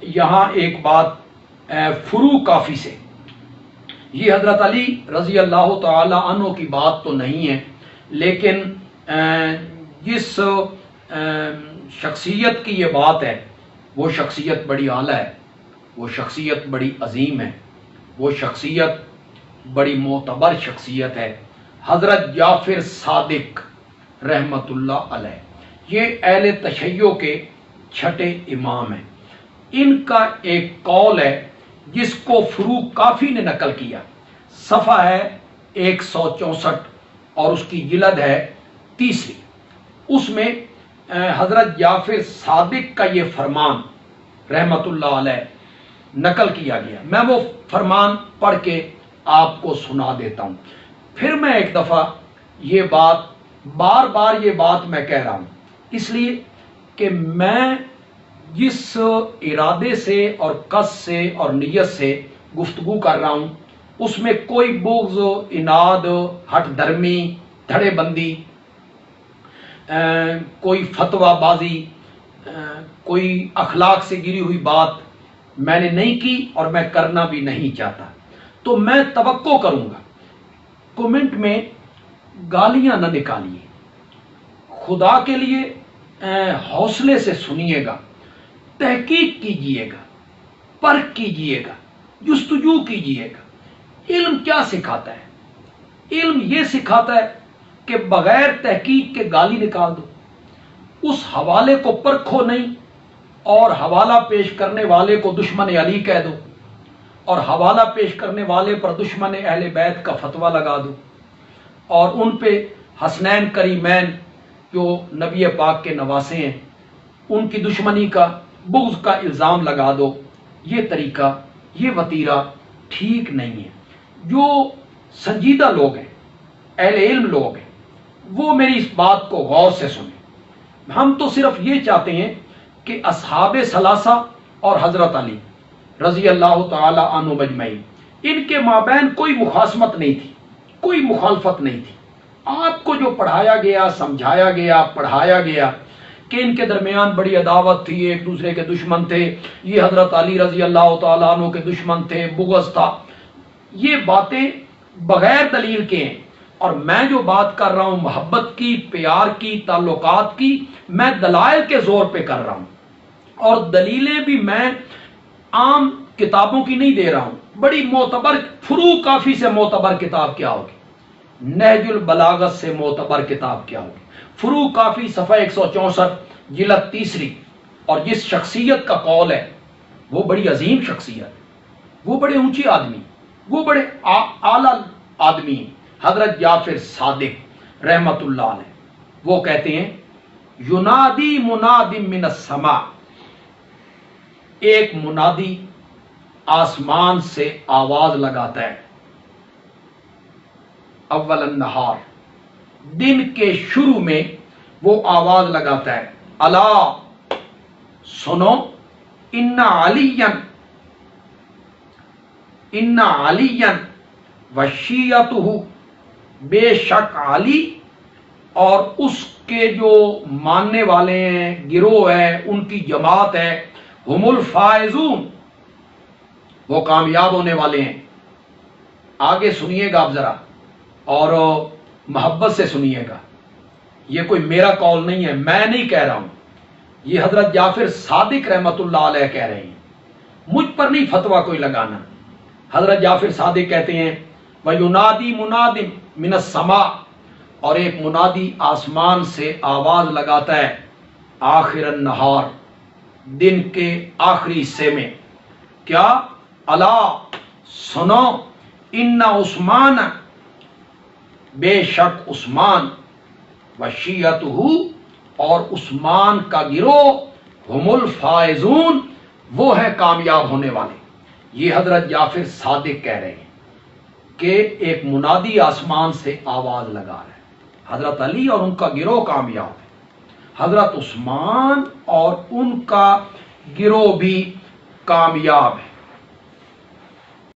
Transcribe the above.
یہاں ایک بات فروع کافی سے، یہ حضرت علی رضی اللہ تعالی عنہ کی بات تو نہیں ہے، لیکن جس شخصیت کی یہ بات ہے وہ شخصیت بڑی اعلیٰ ہے، وہ شخصیت بڑی عظیم ہے، وہ شخصیت بڑی معتبر شخصیت ہے، حضرت جعفر صادق رحمت اللہ علیہ۔ یہ اہل تشیع کے چھٹے امام ہیں۔ ان کا ایک قول ہے جس کو فروع کافی نے نقل کیا، صفحہ ہے 164 اور اس کی جلد ہے 3۔ اس میں حضرت جعفر صادق کا یہ فرمان رحمت اللہ علیہ نقل کیا گیا۔ میں وہ فرمان پڑھ کے آپ کو سنا دیتا ہوں۔ پھر میں ایک دفعہ یہ بات بار بار یہ بات میں کہہ رہا ہوں، اس لیے کہ میں جس ارادے سے اور قصد سے اور نیت سے گفتگو کر رہا ہوں اس میں کوئی بغض، اناد، ہٹ درمی، دھڑے بندی، کوئی فتویٰ بازی، کوئی اخلاق سے گری ہوئی بات میں نے نہیں کی اور میں کرنا بھی نہیں چاہتا۔ تو میں توقع کروں گا کمنٹ میں گالیاں نہ نکالیے، خدا کے لیے حوصلے سے سنیے گا، تحقیق کیجئے گا، پرکھ کیجئے گا، جستجو کیجئے گا۔ علم کیا سکھاتا ہے؟ علم یہ سکھاتا ہے کہ بغیر تحقیق کے گالی نکال دو، اس حوالے کو پرکھو نہیں اور حوالہ پیش کرنے والے کو دشمن علی کہہ دو اور حوالہ پیش کرنے والے پر دشمن اہل بیت کا فتویٰ لگا دو اور ان پہ حسنین کریمین جو نبی پاک کے نواسے ہیں ان کی دشمنی کا، بغض کا الزام لگا دو۔ یہ طریقہ، یہ وتیرہ ٹھیک نہیں ہے۔ جو سنجیدہ لوگ ہیں، اہل علم لوگ ہیں، وہ میری اس بات کو غور سے سنیں۔ ہم تو صرف یہ چاہتے ہیں کہ اصحاب ثلاثہ اور حضرت علی رضی اللہ تعالی عنہ مجمعین، ان کے مابین کوئی مخاصمت نہیں تھی، کوئی مخالفت نہیں تھی۔ آپ کو جو پڑھایا گیا، سمجھایا گیا، پڑھایا گیا کہ ان کے درمیان بڑی عداوت تھی، ایک دوسرے کے دشمن تھے، یہ حضرت علی رضی اللہ تعالیٰ عنہ کے دشمن تھے، بغض تھا، یہ باتیں بغیر دلیل کے ہیں۔ اور میں جو بات کر رہا ہوں محبت کی، پیار کی، تعلقات کی، میں دلائل کے زور پہ کر رہا ہوں، اور دلیلیں بھی میں عام کتابوں کی نہیں دے رہا ہوں۔ بڑی معتبر، فروع کافی سے معتبر کتاب کیا ہوگی؟ نہج البلاغت سے معتبر کتاب کیا ہوگی؟ فروع کافی صفحہ 164 جلد 3۔ اور جس شخصیت کا قول ہے وہ بڑی عظیم شخصیت ہے، وہ بڑے اونچے آدمی، وہ بڑے اعلیٰ آدمی ہیں، حضرت جعفر صادق رحمت اللہ علیہ۔ وہ کہتے ہیں ینادی مناد من السماء، ایک منادی آسمان سے آواز لگاتا ہے، اول النہار، دن کے شروع میں وہ آواز لگاتا ہے، الا سنو، ان علی وشیعتہ، بے شک علی اور اس کے جو ماننے والے ہیں، گروہ ہے، ان کی جماعت ہے، ہم الفائزون، وہ کامیاب ہونے والے ہیں۔ آگے سنیے گا آپ ذرا اور محبت سے سنیے گا، یہ کوئی میرا قول نہیں ہے، میں نہیں کہہ رہا ہوں، یہ حضرت جعفر صادق رحمت اللہ علیہ کہہ رہے ہیں، مجھ پر نہیں فتویٰ کوئی لگانا۔ حضرت جعفر صادق کہتے ہیں وَيُنَادِي مُنَادٍ مِنَ السَّمَاءِ، اور ایک منادی آسمان سے آواز لگاتا ہے، آخر النہار، دن کے آخری حصے میں، کیا؟ الا سنو، ان عثمان، بے شک عثمان، وشیعتہ، اور عثمان کا گروہ، ہم الفائزون، وہ ہے کامیاب ہونے والے۔ یہ حضرت جعفر صادق کہہ رہے ہیں کہ ایک منادی آسمان سے آواز لگا رہا ہے، حضرت علی اور ان کا گروہ کامیاب ہے، حضرت عثمان اور ان کا گروہ بھی کامیاب ہے۔